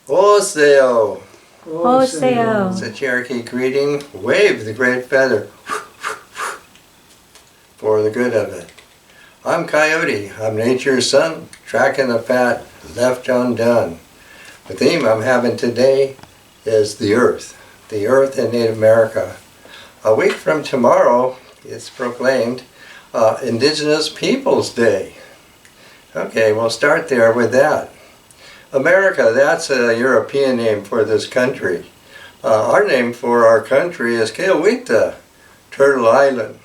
Oseo. Oseo. It's a Cherokee greeting. Wave the great feather for the good of it. I'm Coyote. I'm nature's son, tracking the fat, left undone. The theme I'm having today is the earth in Native America. A week from tomorrow, it's proclaimed Indigenous Peoples Day. Okay, we'll start there with that. America, that's a European name for this country. Our name for our country is Coyote, Turtle Island.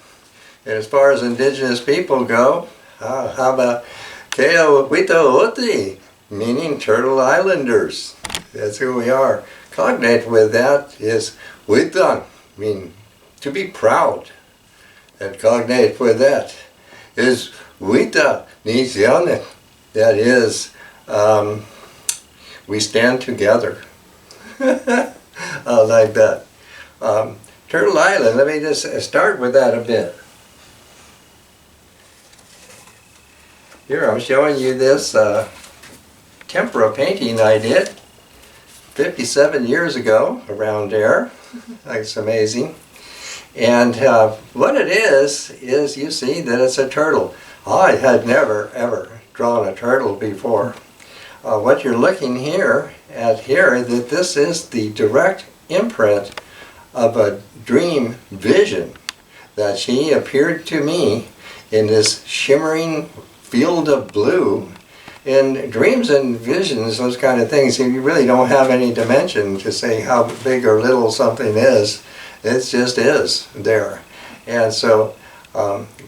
And as far as indigenous people go, how about Coyote, meaning Turtle Islanders. That's who we are. Cognate with that is Witan, meaning to be proud. And cognate with that is Wita Niziane. That is, we stand together. I like that. Turtle Island, let me just start with that a bit. Here I'm showing you this tempera painting I did 57 years ago, around there. That's amazing. And what it is you see that it's a turtle. I had never ever drawn a turtle before. What you're looking at here, that this is the direct imprint of a dream vision that she appeared to me in this shimmering field of blue. In dreams and visions, those kind of things, you really don't have any dimension to say how big or little something is. It just is there. And so,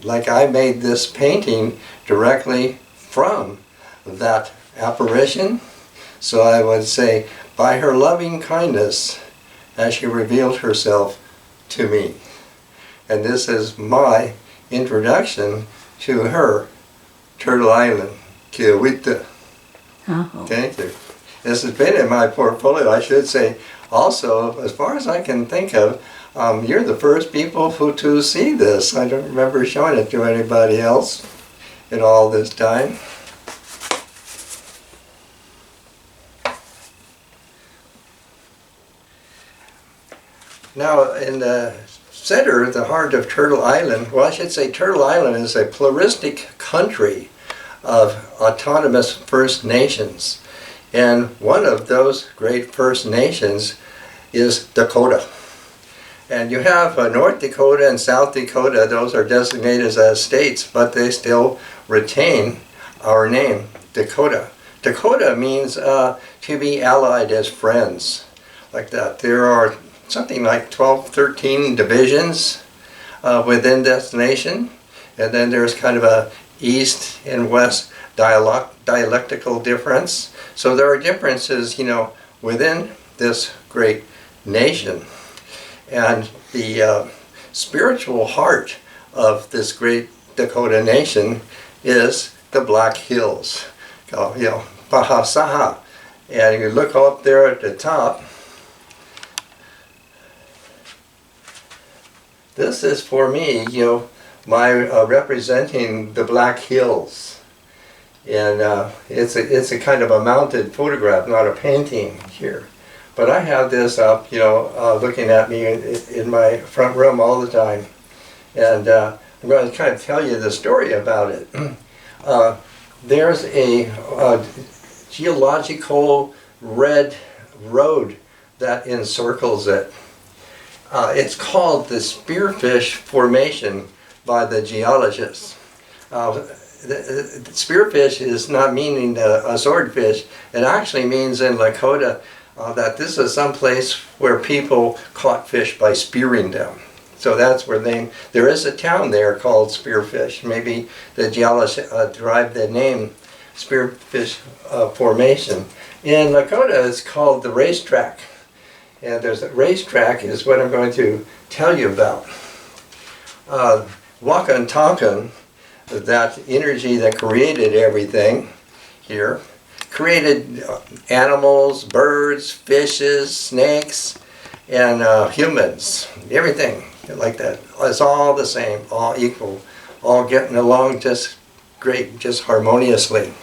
like I made this painting directly from that apparition. So I would say, by her loving kindness, as she revealed herself to me. And this is my introduction to her, Turtle Island, Coyote. Thank you. This has been in my portfolio, I should say. Also, as far as I can think of, you're the first people to see this. I don't remember showing it to anybody else in all this time. Now, in the center, the heart of Turtle Island, well, I should say Turtle Island is a pluralistic country of autonomous First Nations. And one of those great First Nations is Dakota. And you have North Dakota and South Dakota, those are designated as states, but they still retain our name, Dakota. Dakota means to be allied as friends, like that. There are something like 12, 13 divisions within this nation. And then there's kind of a east and west dialectical difference. So there are differences, within this great nation. And the spiritual heart of this great Dakota nation is the Black Hills. Pahasaha. And you look up there at the top, this is for me, my representing the Black Hills. And it's a kind of a mounted photograph, not a painting here. But I have this up, looking at me in my front room all the time. And I'm going to kind of tell you the story about it. There's a geological red road that encircles it. It's called the Spearfish Formation by the geologists. The spearfish is not meaning a swordfish. It actually means in Lakota that this is some place where people caught fish by spearing them. So that's where there is a town there called Spearfish. Maybe the geologists derived the name Spearfish Formation. In Lakota it's called the racetrack. And there's a racetrack is what I'm going to tell you about. Wakan Tonkin, that energy that created everything here, created animals, birds, fishes, snakes, and humans, everything like that. It's all the same, all equal, all getting along just great, just harmoniously.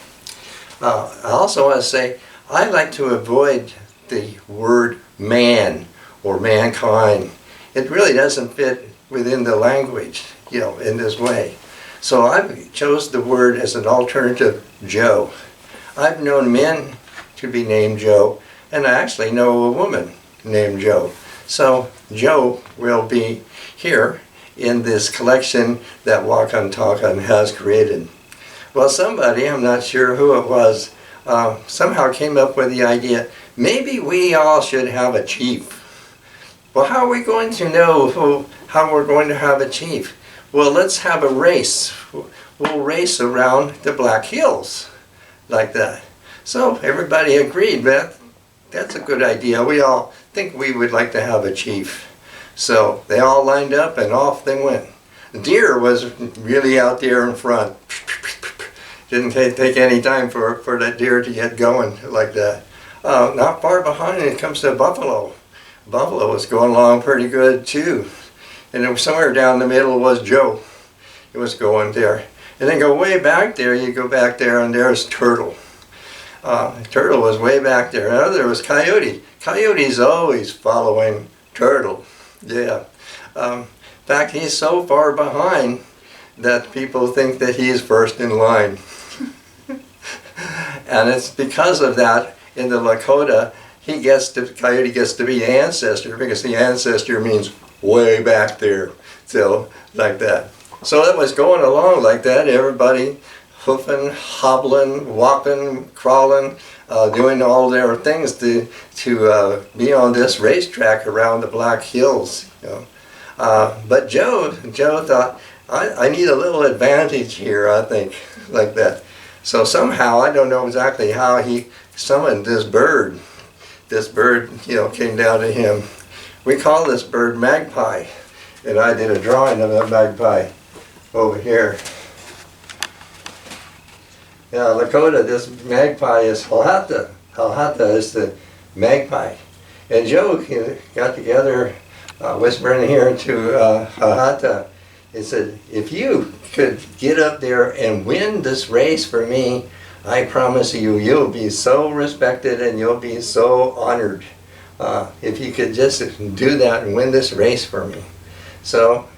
I also want to say, I like to avoid the word man or mankind. It really doesn't fit within the language, in this way. So I chose the word as an alternative, Joe. I've known men to be named Joe, and I actually know a woman named Joe. So Joe will be here in this collection that Wakan Talkan has created. Well, somebody, I'm not sure who it was, somehow came up with the idea, maybe we all should have a chief. Well, how are we going to know how we're going to have a chief? Well, let's have a race. We'll race around the Black Hills like that. So everybody agreed that that's a good idea. We all think we would like to have a chief. So they all lined up and off they went. The deer was really out there in front. Didn't take any time for that deer to get going like that. Not far behind it comes the buffalo. Buffalo was going along pretty good too. And it was somewhere down the middle was Joe. It was going there. And then go way back there, you go back there and there's Turtle. Turtle was way back there. And there was Coyote. Coyote's always following Turtle. Yeah. In fact, he's so far behind that people think that he's first in line. And it's because of that in the Lakota, Coyote gets to be the ancestor because the ancestor means way back there. So, like that. So it was going along like that, everybody hoofing, hobbling, walking, crawling, doing all their things to be on this racetrack around the Black Hills. But Joe thought, I need a little advantage here, I think, like that. So somehow, I don't know exactly how he summoned this bird. This bird, came down to him. We call this bird Magpie, and I did a drawing of a magpie over here. Yeah, Lakota, this magpie is Halhata. Halhata is the magpie. And Joe got together, whispering here to Halhata. He said, if you could get up there and win this race for me, I promise you, you'll be so respected and you'll be so honored. If you could just do that and win this race for me. So,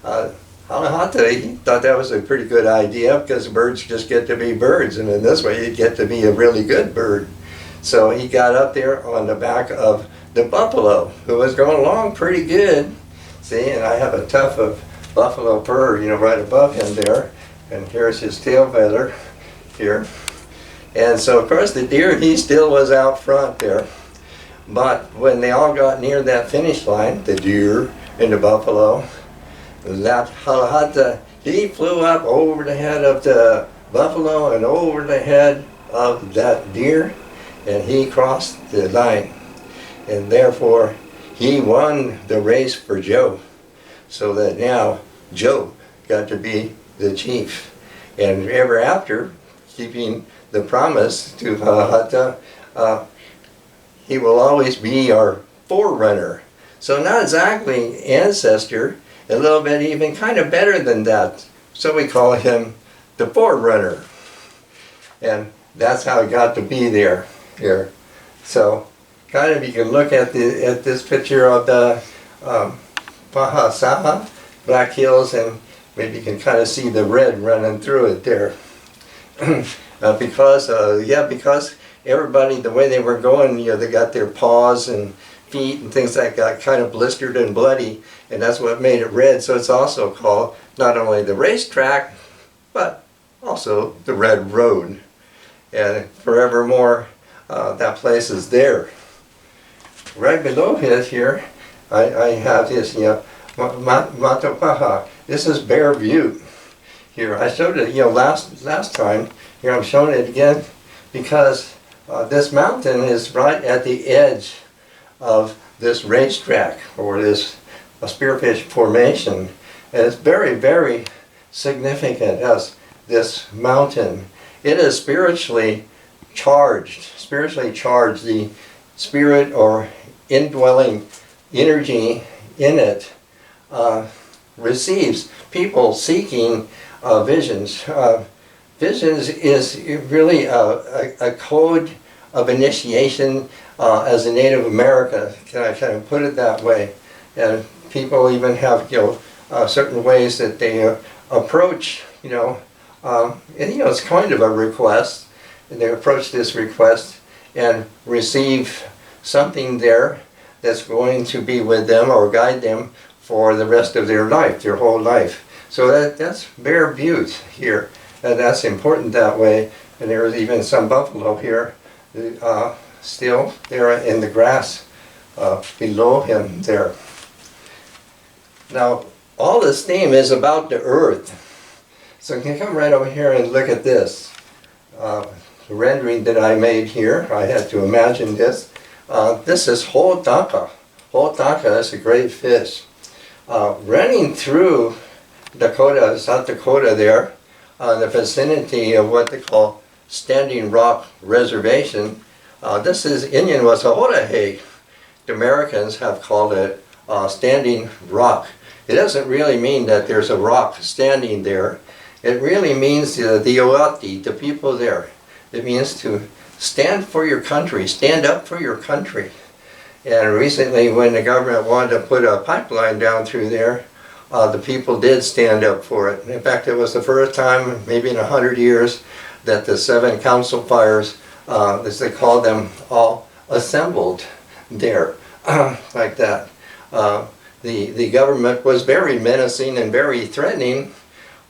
Halahata, he thought that was a pretty good idea because birds just get to be birds, and in this way you get to be a really good bird. So he got up there on the back of the buffalo, who was going along pretty good. See, and I have a tuft of buffalo fur, right above him there, and here's his tail feather here. And so, of course, the deer, he still was out front there. But when they all got near that finish line, the deer and the buffalo, that Halahata, he flew up over the head of the buffalo and over the head of that deer, and he crossed the line. And therefore, he won the race for Joe. So that now, Joe got to be the chief. And ever after, keeping the promise to Halahata, he will always be our forerunner. So not exactly ancestor, a little bit even kind of better than that. So we call him the forerunner. And that's how he got to be there here. So kind of you can look at this picture of the Pahasaha, Black Hills, and maybe you can kind of see the red running through it there. Because everybody, the way they were going, they got their paws and feet and things that got kind of blistered and bloody, and that's what made it red. So it's also called not only the racetrack, but also the Red Road. And forevermore, that place is there. Right below it here, I have this, Matopaha. This is Bear View. Here, I showed it, last time. Here, I'm showing it again because this mountain is right at the edge of this racetrack, or this spearfish formation, and it's very, very significant as this mountain. It is spiritually charged. The spirit or indwelling energy in it receives people seeking visions. Visions is really a code of initiation as a Native American. Can I kind of put it that way? And people even have, certain ways that they approach, and it's kind of a request. And they approach this request and receive something there that's going to be with them or guide them for the rest of their life, their whole life. So that's Bear Butte here, and that's important that way. And there's even some buffalo here, still there in the grass below him there. Now, all this theme is about the earth. So you can come right over here and look at this. The rendering that I made here, I had to imagine this. This is Ho'otaka. Ho'otaka is a great fish. Running through Dakota, South Dakota there, the vicinity of what they call Standing Rock Reservation. This is Indian was Ho'otahe. The Americans have called it Standing Rock. It doesn't really mean that there's a rock standing there. It really means the Oati, the people there. It means to stand for your country, stand up for your country. And recently when the government wanted to put a pipeline down through there, the people did stand up for it. In fact, it was the first time, maybe in 100 years, that the 7 council fires, as they called them, all assembled there, like that. The government was very menacing and very threatening,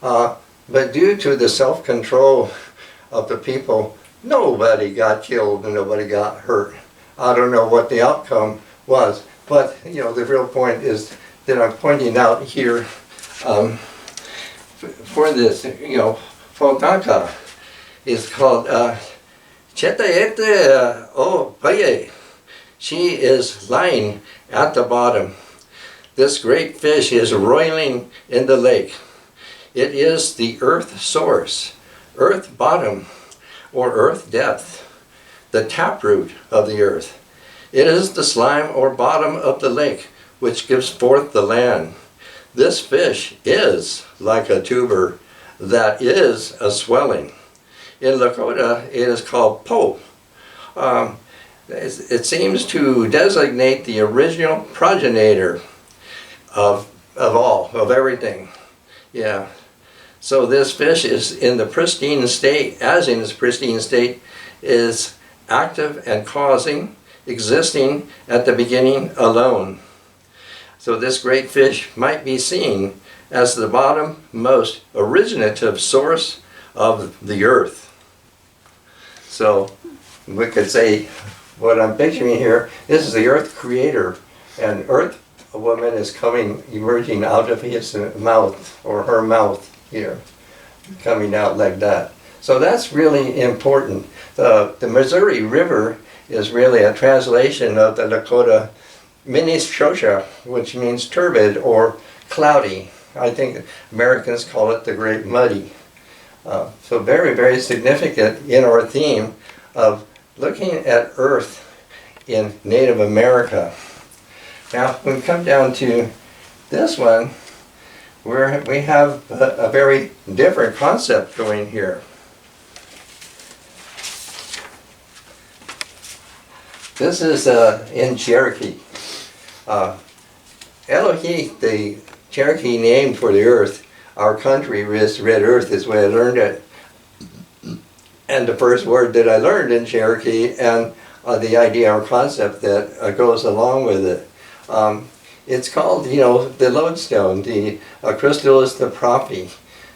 but due to the self-control of the people, nobody got killed and nobody got hurt. I don't know what the outcome was, but the real point is that I'm pointing out here for this, Ho'otaka is called Chetaete o Paye. She is lying at the bottom. This great fish is roiling in the lake. It is the earth source, earth bottom, or earth depth, the taproot of the earth. It is the slime or bottom of the lake which gives forth the land. This fish is like a tuber that is a swelling. In Lakota, it is called po. It seems to designate the original progenitor of all, of everything. Yeah. So this fish is in the pristine state, as in its pristine state, is active and causing, existing at the beginning alone. So this great fish might be seen as the bottom-most originative source of the earth. So we could say, what I'm picturing here, this is the earth creator, and earth, a woman is emerging out of his mouth, or her mouth here, coming out like that. So that's really important. The Missouri River is really a translation of the Lakota Minnesota, which means turbid or cloudy. I think Americans call it the Great Muddy. So very, very significant in our theme of looking at Earth in Native America. Now, when we come down to this one, where we have a very different concept going here. This is in Cherokee. Elohi, the Cherokee name for the earth, our country is Red Earth, is the way I learned it. And the first word that I learned in Cherokee, and the idea or concept that goes along with it. It's called, the lodestone. The crystal is the prophy.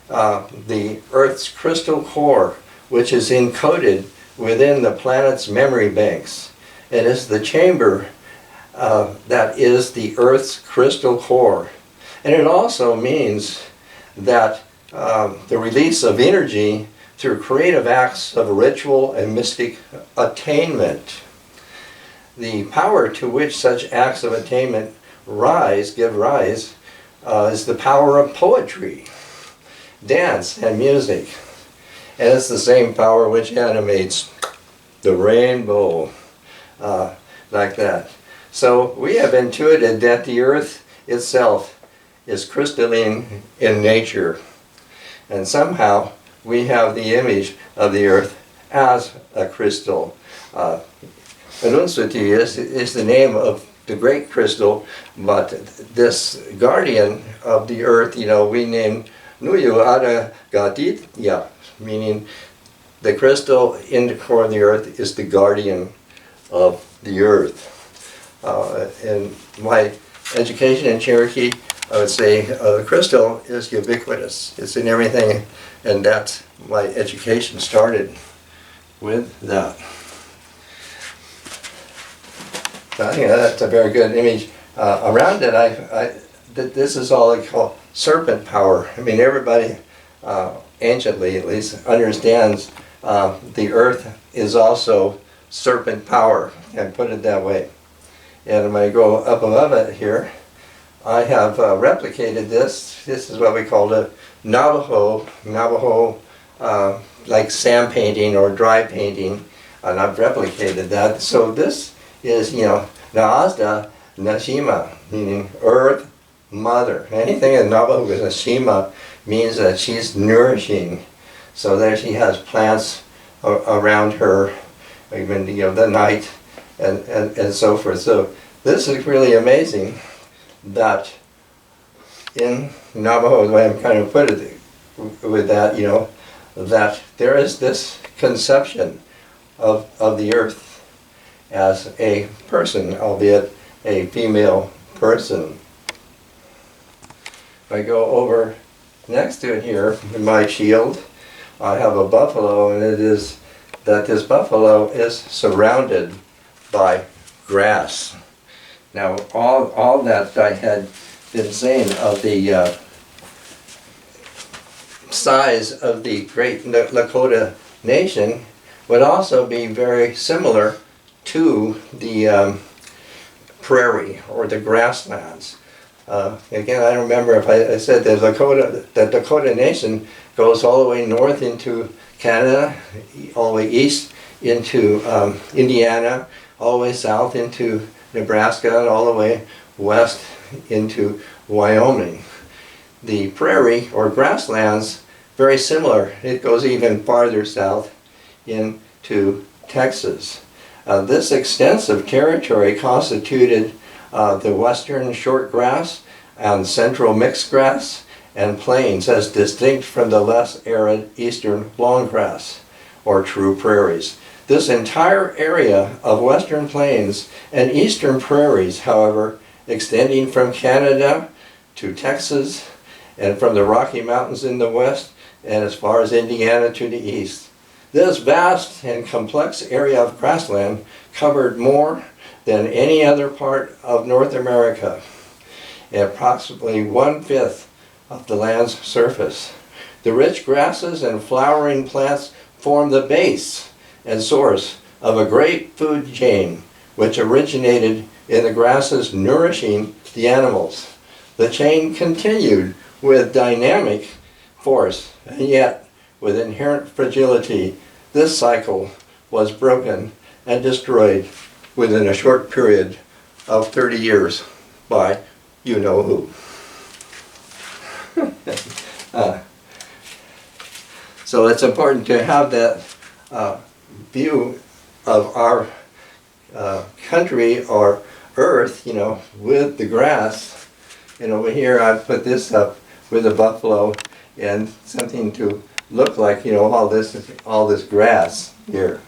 The Earth's crystal core, which is encoded within the planet's memory banks. It is the chamber that is the Earth's crystal core. And it also means that the release of energy through creative acts of ritual and mystic attainment. The power to which such acts of attainment give rise, is the power of poetry, dance, and music. And it's the same power which animates the rainbow, like that. So we have intuited that the earth itself is crystalline in nature. And somehow we have the image of the earth as a crystal. Anunsuti is the name of the great crystal, but this guardian of the earth, we named Nuyu Ada Gaditya, meaning the crystal in the core of the earth is the guardian of the earth. In my education in Cherokee, I would say the crystal is ubiquitous. It's in everything, and that's my education started with that. So I think that's a very good image. Around it, this is all they call serpent power. I mean, everybody, anciently at least, understands the earth is also serpent power, and put it that way. And when I go up above it here, I have replicated this. This is what we call the Navajo like sand painting or dry painting, and I've replicated that. So this is, Naazda Nashima, meaning earth mother. Anything in Navajo with Nashima means that she's nourishing. So there she has plants around her, even the night, and so forth. So this is really amazing that in Navajo, the way I'm kind of put it with that, that there is this conception of the earth as a person, albeit a female person. If I go over next to it here, in my shield, I have a buffalo, and it is that this buffalo is surrounded by grass. Now, all that I had been saying of the size of the great Lakota nation would also be very similar to the prairie or the grasslands. Again, I don't remember if I said that the Dakota nation goes all the way north into Canada, all the way east into Indiana, all the way south into Nebraska, and all the way west into Wyoming. The prairie or grasslands, very similar. It goes even farther south into Texas. This extensive territory constituted the western short grass and central mixed grass and plains as distinct from the less arid eastern long grass or true prairies. This entire area of western plains and eastern prairies, however, extending from Canada to Texas and from the Rocky Mountains in the west and as far as Indiana to the east. This vast and complex area of grassland covered more than any other part of North America, approximately 1/5 of the land's surface. The rich grasses and flowering plants form the base and source of a great food chain which originated in the grasses nourishing the animals. The chain continued with dynamic force, and yet with inherent fragility, this cycle was broken and destroyed within a short period of 30 years by you-know-who. So it's important to have that view of our country or earth, with the grass. And over here I put this up with a buffalo and something to look like, all this grass here.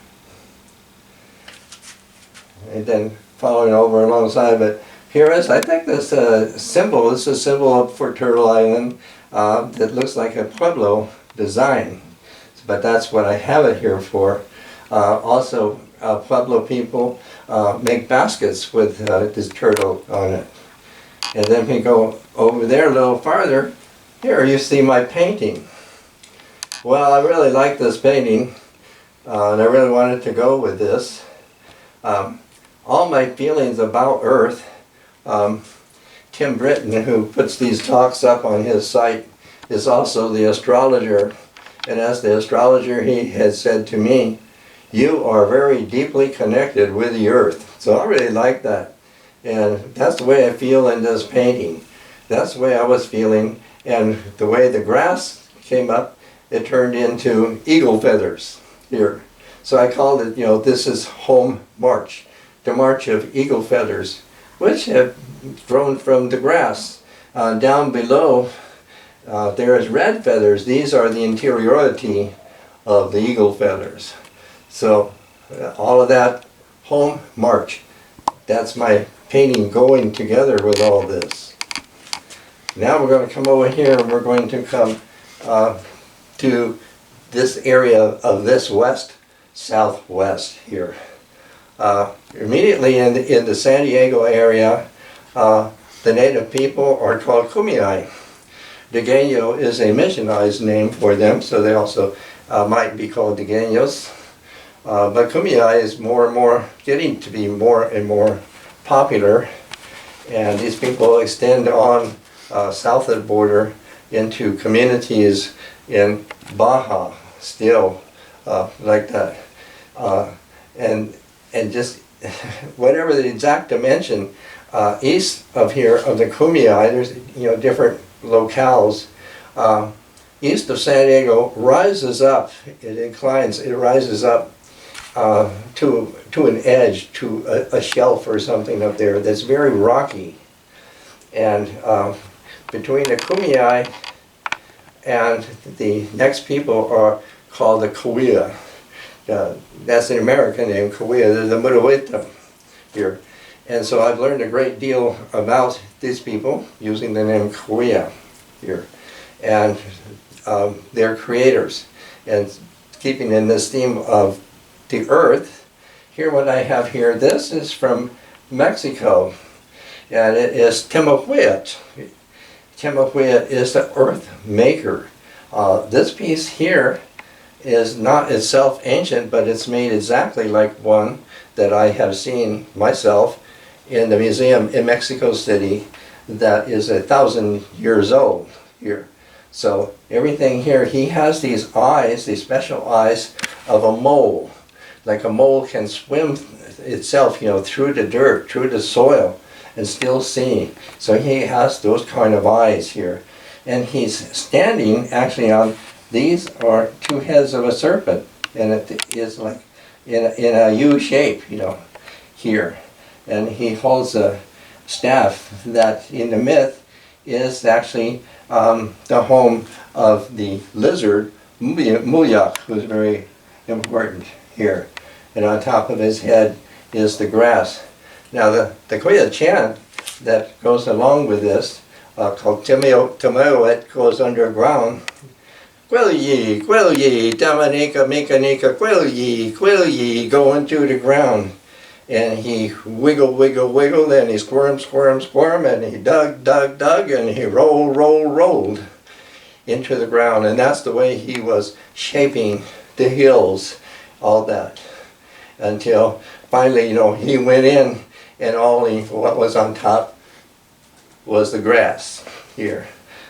And then following over alongside of it, here is, I think this symbol, this is a symbol for Turtle Island that looks like a Pueblo design. But that's what I have it here for. Also, Pueblo people make baskets with this turtle on it. And then we go over there a little farther. Here you see my painting. Well, I really like this painting, and I really wanted to go with this. All my feelings about Earth, Tim Britton, who puts these talks up on his site, is also the astrologer. And as the astrologer, he has said to me, you are very deeply connected with the Earth. So I really like that. And that's the way I feel in this painting. That's the way I was feeling. And the way the grass came up, it turned into eagle feathers here. So I called it, this is home march, the march of eagle feathers, which have grown from the grass. Down below, there is red feathers. These are the interiority of the eagle feathers. So all of that home march, that's my painting going together with all this. Now we're going to come over here and we're going to come to this area of this southwest here. Immediately in the San Diego area, the native people are called Kumeyaay. Degeno is a missionized name for them, so they also might be called Degenos. But Kumeyaay is more and more getting to be more and more popular, and these people extend on south of the border into communities in Baja still like that, and just whatever the exact dimension east of here of the Kumeyaay, there's different locales. East of San Diego rises up, it inclines, it rises up to an edge, to a shelf or something up there that's very rocky. And between the Kumeyaay and the next people are called the Cahuilla. That's an American name, Cahuilla. They're the Murueta here. And so I've learned a great deal about these people using the name Cahuilla here. And they're creators. And keeping in this theme of the earth, here what I have here, this is from Mexico. And it is Temohuet. Temohuet is the earth maker. This piece here is not itself ancient, but it's made exactly like one that I have seen myself in the museum in Mexico City that is 1,000 years old here. So everything here, he has these eyes, these special eyes of a mole. Like a mole can swim itself, through the dirt, through the soil, and still see. So he has those kind of eyes here. And he's standing actually on, these are two heads of a serpent, and it is like in a U shape, here. And he holds a staff that in the myth is actually the home of the lizard, Mulyak, who's very important here. And on top of his head is the grass. Now the Coyote chant that goes along with this, called Temohuet, goes underground. Quilye, quilye, Damanika, Mikanika, quilye, quilye, going to the ground. And he wiggled, wiggled, wiggled, and he squirmed, squirmed, squirmed, and he dug, dug, dug, and he rolled, rolled, rolled into the ground. And that's the way he was shaping the hills, all that. Until finally, he went in, and what was on top was the grass here.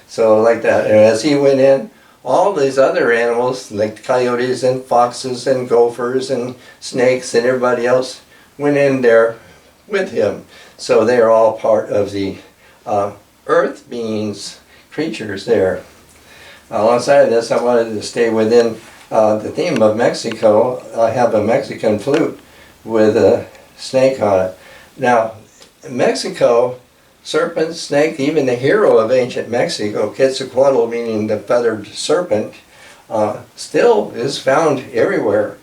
So like that. And as he went in, all these other animals, like coyotes and foxes and gophers and snakes and everybody else, went in there with him. So they are all part of the earth beings, creatures there. Alongside of this, I wanted to stay within the theme of Mexico. I have a Mexican flute with a snake on it. Now, Mexico, serpent, snake, even the hero of ancient Mexico, Quetzalcoatl, meaning the feathered serpent, still is found everywhere.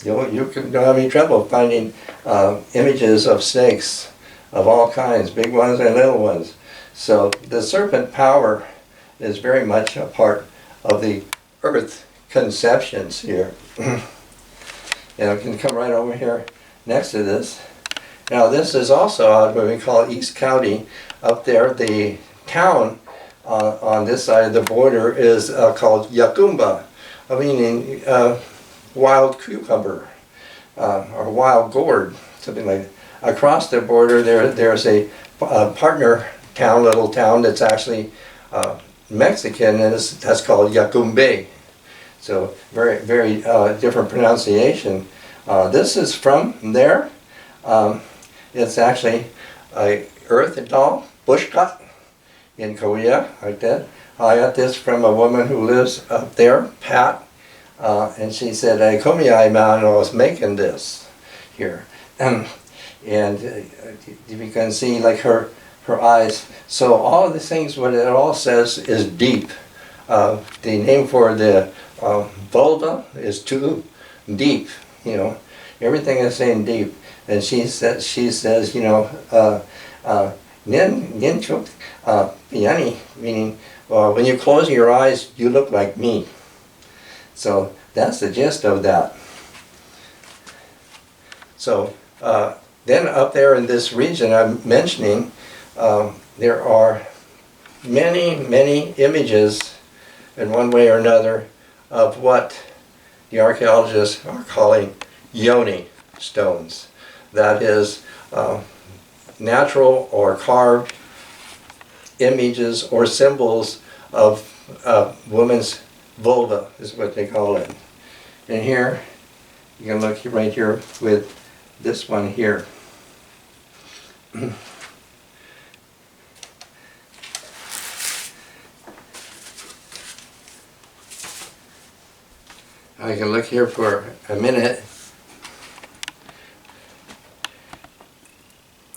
You don't have any trouble finding images of snakes of all kinds, big ones and little ones. So the serpent power is very much a part of the earth conceptions here. And I can come right over here next to this. Now this is also out what we call East County. Up there, the town on this side of the border is called Yacumba, meaning wild cucumber or wild gourd, something like that. Across the border there's a partner town, little town that's actually Mexican, and that's called Yacumbe. So very, very different pronunciation. This is from there. It's actually a earth doll, bush cut in Korea, like that. I got this from a woman who lives up there, Pat. And she said, Komiai man was making this here. And you can see like her eyes. So all of these things, what it all says is deep. The name for the vulva is too deep, you know. Everything is saying deep. And she says, you know, Nin chuk piani, meaning when you close your eyes, you look like me. So that's the gist of that. So then up there in this region I'm mentioning, there are many images in one way or another of what the archaeologists are calling yoni stones. That is natural or carved images or symbols of woman's vulva is what they call it. And here, you can look right here with this one here. I can look here for a minute.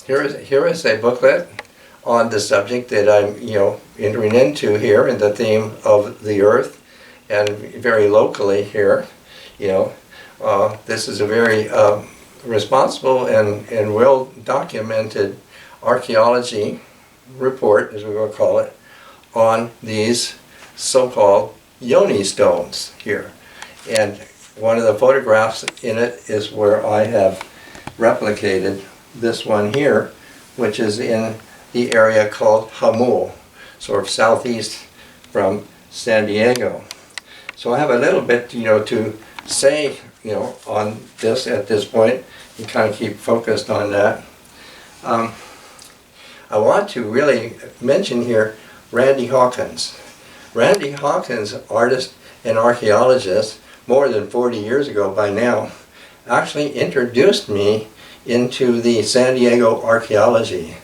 Here is a booklet on the subject that I'm, entering into here in the theme of the earth, and very locally here, this is a very responsible and well documented archaeology report, as we will call it, on these so-called yoni stones here. And one of the photographs in it is where I have replicated this one here, which is in the area called Hamul, sort of southeast from San Diego. So I have a little bit, to say, on this at this point, and kind of keep focused on that. I want to really mention here Randy Hawkins. Randy Hawkins, artist and archaeologist, more than 40 years ago by now, actually introduced me into the San Diego archaeology.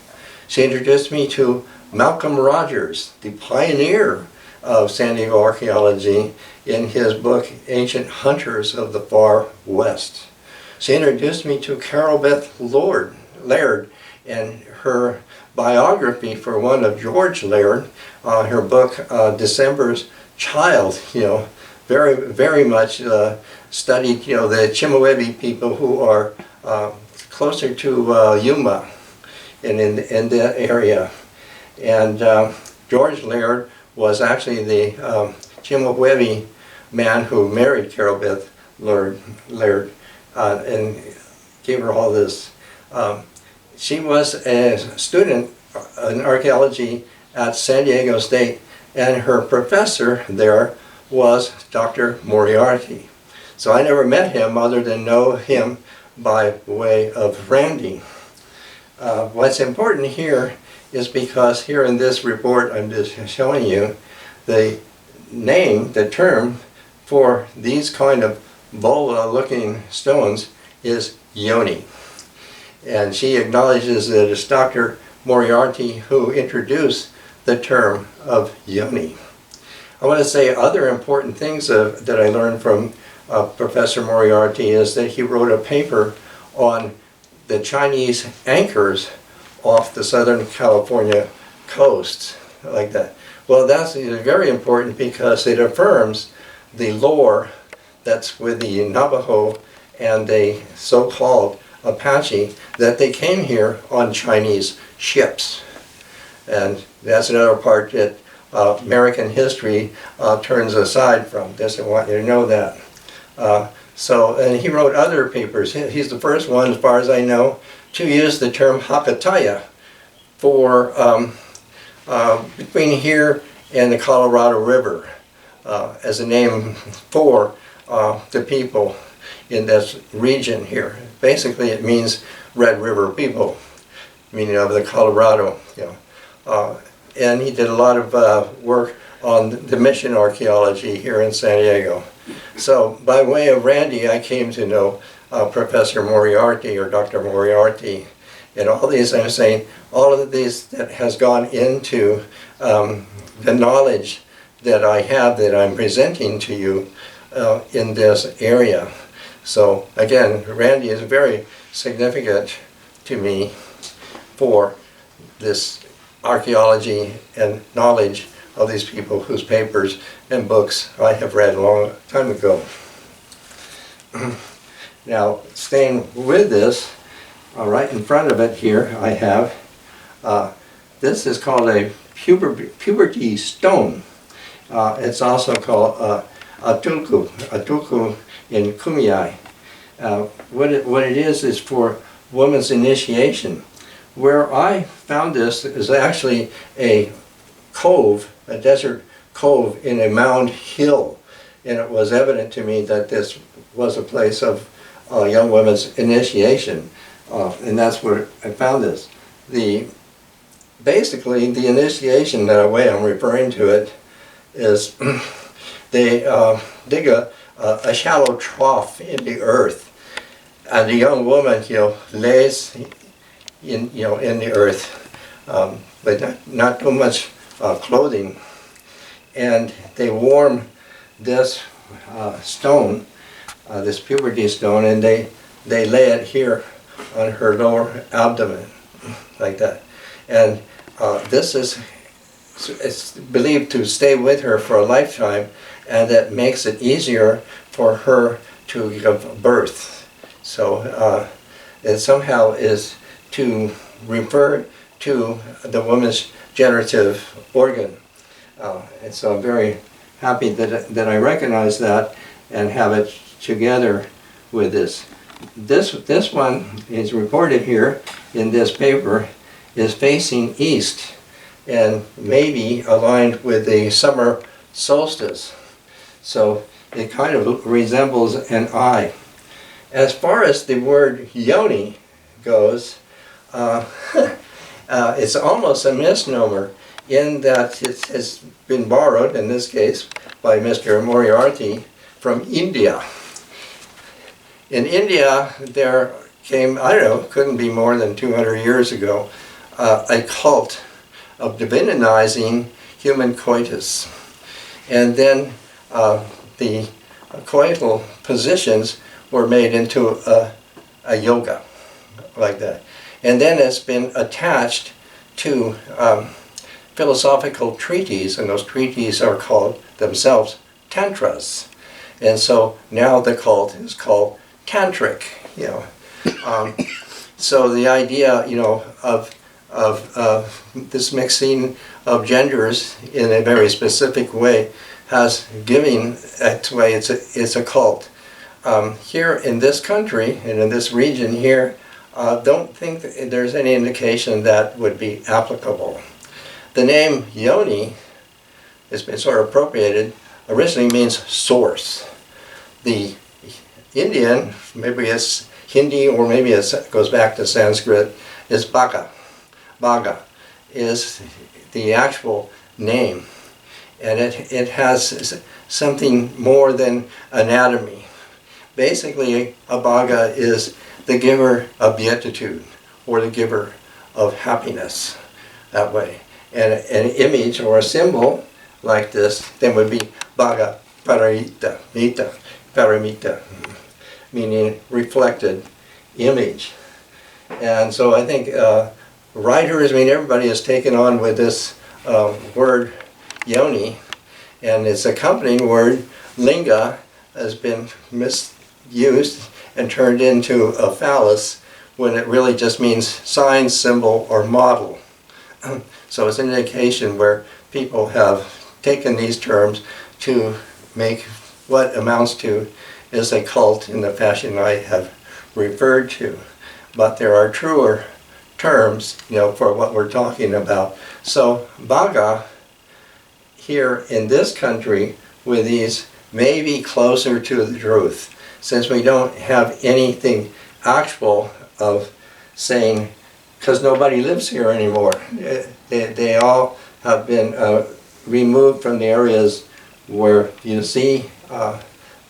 She introduced me to Malcolm Rogers, the pioneer of San Diego archaeology, in his book Ancient Hunters of the Far West. She introduced me to Carol Beth Laird and her biography for one of George Laird, her book December's Child, very much studied, the Chemehuevi people who are closer to Yuma in that area. And George Laird was actually the Chemehuevi man who married Carol Beth Laird and gave her all this. She was a student in archaeology at San Diego State, and her professor there was Dr. Moriarty. So I never met him other than know him by way of Randy. What's important here is because here in this report I'm just showing you the name, the term for these kind of vulva-looking stones is yoni. And she acknowledges that it's Dr. Moriarty who introduced the term of yoni. I want to say other important things that I learned from Professor Moriarty is that he wrote a paper on the Chinese anchors off the Southern California coast, like that. Well, that's very important because it affirms the lore that's with the Navajo and the so-called Apache, that they came here on Chinese ships. And that's another part that American history turns aside from. Doesn't want you to know that. And he wrote other papers. He's the first one, as far as I know, to use the term Hakataya for between here and the Colorado River as a name for the people in this region here. Basically, it means Red River people, meaning of the Colorado. And he did a lot of work on the mission archaeology here in San Diego. So by way of Randy, I came to know Professor Moriarty or Dr. Moriarty. And all these, I'm saying, all of these that has gone into the knowledge that I have that I'm presenting to you in this area. So again, Randy is very significant to me for this archaeology and knowledge of these people whose papers and books I have read a long time ago. Now, staying with this, right in front of it here I have, this is called a puberty stone. It's also called atulku in Kumeyaay. What it is for woman's initiation. Where I found this is actually a cove, a desert cove in a mound hill, and it was evident to me that this was a place of young women's initiation, and that's where I found this. Basically, the initiation, that way I'm referring to it, is they dig a shallow trough in the earth, and the young woman, lays in the earth, but not too much clothing, and they warm this stone, this puberty stone, and they lay it here on her lower abdomen, like that, and this is it's believed to stay with her for a lifetime, and that makes it easier for her to give birth. So it somehow is to refer to the woman's generative organ. And so I'm very happy that I recognize that and have it together with this. This one is reported here in this paper is facing east and maybe aligned with the summer solstice. So it kind of resembles an eye. As far as the word yoni goes, it's almost a misnomer in that it has been borrowed, in this case, by Mr. Moriarty from India. In India, there came, I don't know, couldn't be more than 200 years ago, a cult of divinizing human coitus. And then the coital positions were made into a yoga, like that. And then it's been attached to philosophical treatises, and those treatises are called themselves tantras. And so now the cult is called tantric, So the idea, of this mixing of genders in a very specific way has given that way it's a cult. Here in this country and in this region here, don't think that there's any indication that would be applicable. The name yoni has been sort of appropriated, originally means source. The Indian, maybe it's Hindi or maybe it goes back to Sanskrit, is Bhaga. Bhaga is the actual name, and it has something more than anatomy. Basically, a Bhaga is the giver of beatitude, or the giver of happiness, that way. And an image or a symbol like this then would be Bhaga Paramita, Paramita, meaning reflected image. And so I think writers, everybody has taken on with this word yoni, and its accompanying word linga has been misused and turned into a phallus when it really just means sign, symbol, or model. So it's an indication where people have taken these terms to make what amounts to is a cult in the fashion I have referred to. But there are truer terms, for what we're talking about. So Bhaga here in this country with these may be closer to the truth, since we don't have anything actual of saying, because nobody lives here anymore. They all have been removed from the areas where you see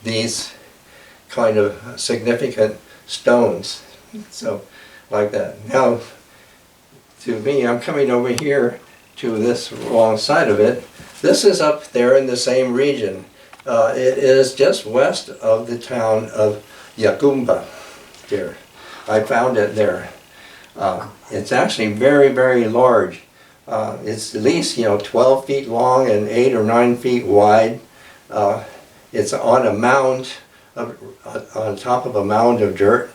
these kind of significant stones. So, like that. Now, to me, I'm coming over here to this wrong side of it. This is up there in the same region. It is just west of the town of Yakumba there. I found it there. It's actually very, very large. It's at least 12 feet long and 8 or 9 feet wide. It's on a mound, on top of a mound of dirt.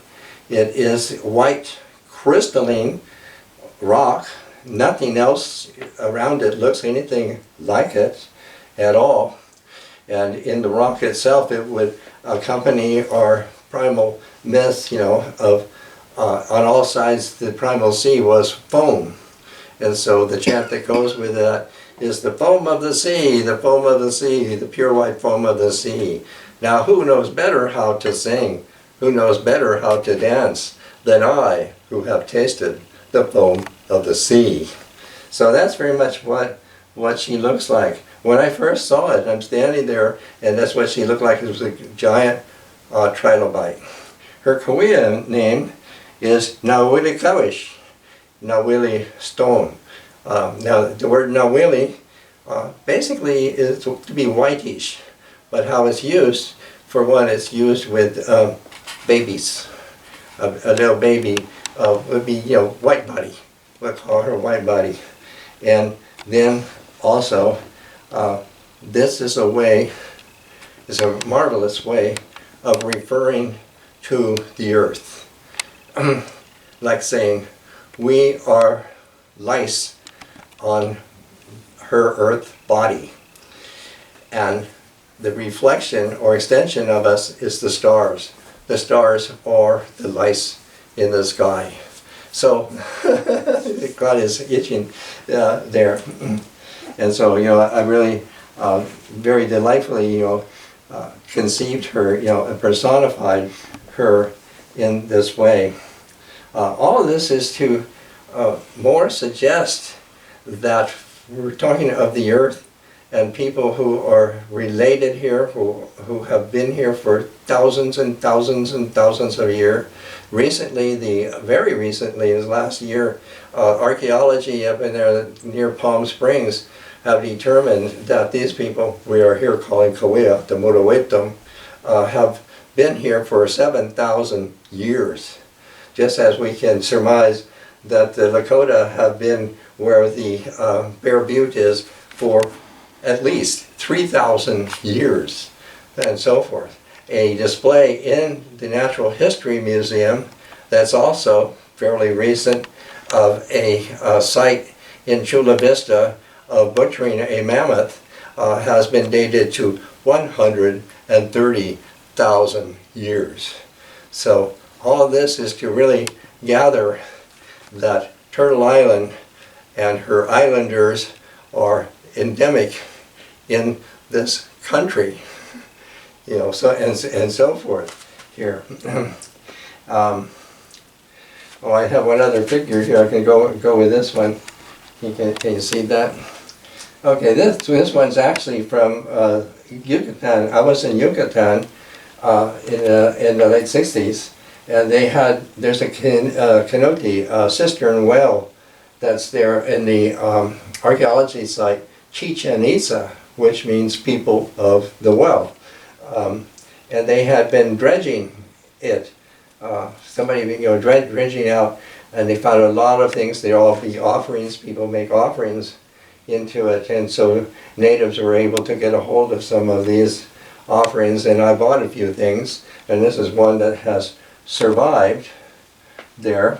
It is white crystalline rock. Nothing else around it looks anything like it at all. And in the rock itself, it would accompany our primal myth, of on all sides the primal sea was foam. And so the chant that goes with that is the foam of the sea, the foam of the sea, the pure white foam of the sea. Now who knows better how to sing, who knows better how to dance than I, who have tasted the foam of the sea. So that's very much what she looks like. When I first saw it, I'm standing there, and that's what she looked like. It was a giant trilobite. Her Kauai name is Nawili Kawish, Nawili stone. Now the word Nawili basically is to be whitish, but how it's used, for one, it's used with babies. A little baby would be, white body. We'll call her white body. And then also, this is a marvelous way of referring to the earth. Like saying, we are lice on her earth body. And the reflection or extension of us is the stars. The stars are the lice in the sky. So God is itching there. And so, I really very delightfully, conceived her, and personified her in this way. All of this is to more suggest that we're talking of the earth and people who are related here, who have been here for thousands and thousands and thousands of years. Recently, very recently, this last year, archaeology up in there near Palm Springs have determined that these people we are here calling Kauai, the Murawetum, have been here for 7,000 years. Just as we can surmise that the Lakota have been where the Bear Butte is for at least 3,000 years, and so forth. A display in the Natural History Museum that's also fairly recent of a site in Chula Vista of butchering a mammoth has been dated to 130,000 years. So all of this is to really gather that Turtle Island and her islanders are endemic in this country, so and so forth here. I have one other figure here. I can go with this one. Can you see that? Okay, this one's actually from Yucatan. I was in Yucatan in the late '60s, and there's a Coyote cistern well that's there in the archaeology site Chichen Itza, which means people of the well. And they had been dredging it. Somebody dredging out, and they found a lot of things. They'd all be offerings. People make offerings into it, and so natives were able to get a hold of some of these offerings, and I bought a few things, and this is one that has survived there.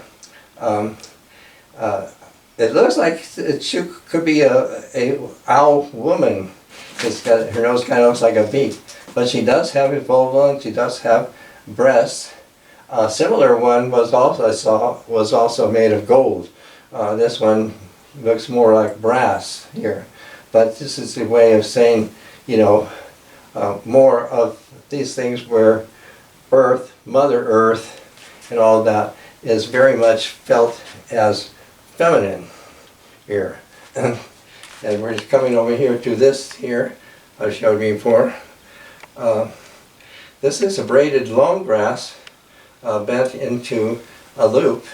It looks like it could be a owl woman. Her nose kind of looks like a beak, but she does have a vulva and she does have breasts. A similar one was also made of gold. This one looks more like brass here, but this is a way of saying, more of these things where Earth, Mother Earth, and all that is very much felt as feminine here. And we're just coming over here to this here I showed you before. This is a braided long grass bent into a loop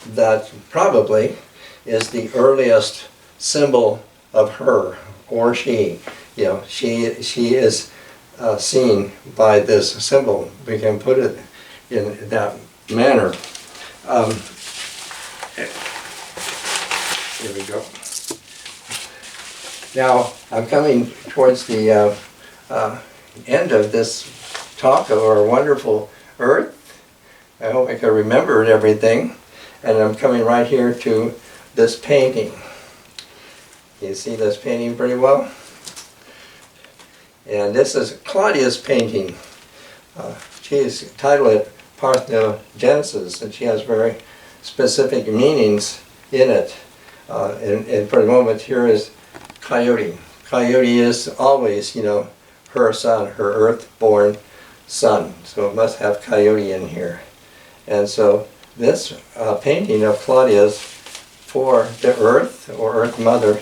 that probably is the earliest symbol of her or she. she is seen by this symbol. We can put it in that manner. Here we go. Now, I'm coming towards the end of this talk of our wonderful Earth. I hope I can remember everything. And I'm coming right here to this painting. You see this painting pretty well? And this is Claudia's painting. She's titled it Parthenogenesis, and she has very specific meanings in it. And for the moment, here is Coyote. Coyote is always, her son, her earth-born son. So it must have Coyote in here. And so this painting of Claudia's for the Earth, or Earth Mother,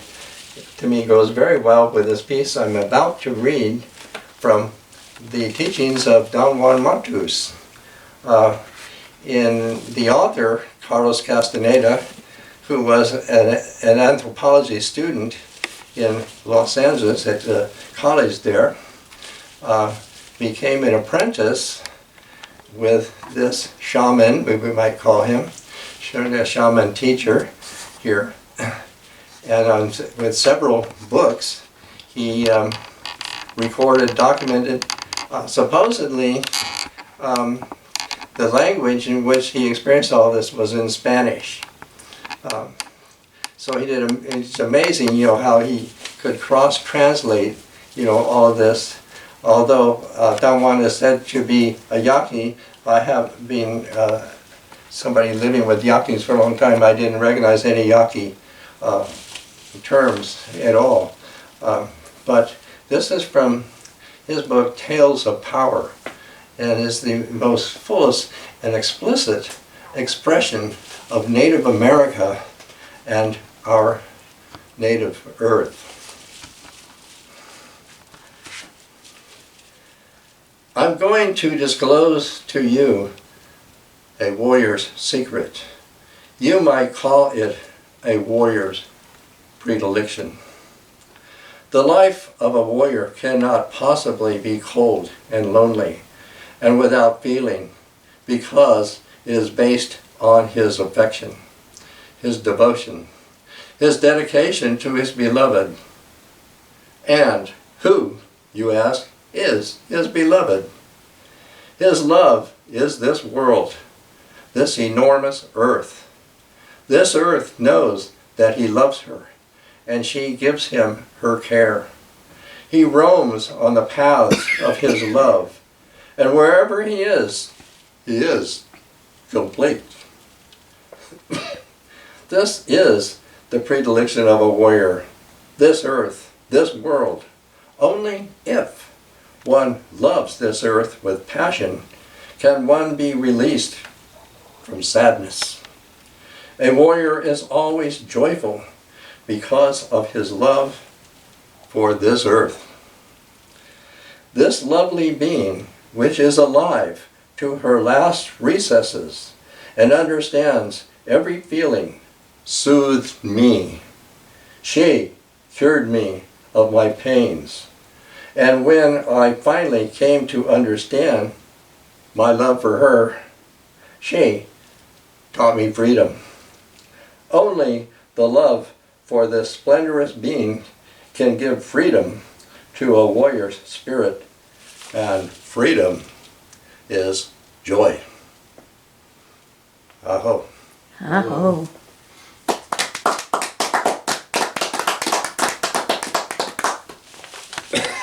to me goes very well with this piece I'm about to read from the teachings of Don Juan Matus. In the author, Carlos Castaneda, who was an anthropology student in Los Angeles at the college there, became an apprentice with this shaman, we might call him, a shaman teacher here. And with several books, he recorded, documented, supposedly the language in which he experienced all this was in Spanish. So it's amazing, how he could cross-translate, all of this. Although Don Juan is said to be a Yaqui, I have been somebody living with Yaquis for a long time. I didn't recognize any Yaqui terms at all. But this is from his book, Tales of Power, and is the most fullest and explicit expression of Native America and our native earth. I'm going to disclose to you a warrior's secret. You might call it a warrior's predilection. The life of a warrior cannot possibly be cold and lonely and without feeling, because it is based on his affection, his devotion, his dedication to his beloved. And who, you ask, is his beloved? His love is this world, this enormous earth. This earth knows that he loves her, and she gives him her care. He roams on the paths of his love, and wherever he is complete. This is the predilection of a warrior, this earth, this world. Only if one loves this earth with passion can one be released from sadness. A warrior is always joyful because of his love for this earth. This lovely being, which is alive to her last recesses and understands every feeling, soothed me. She cured me of my pains. And when I finally came to understand my love for her, she taught me freedom. Only the love for this splendorous being can give freedom to a warrior's spirit, and freedom is joy. Aho. Aho.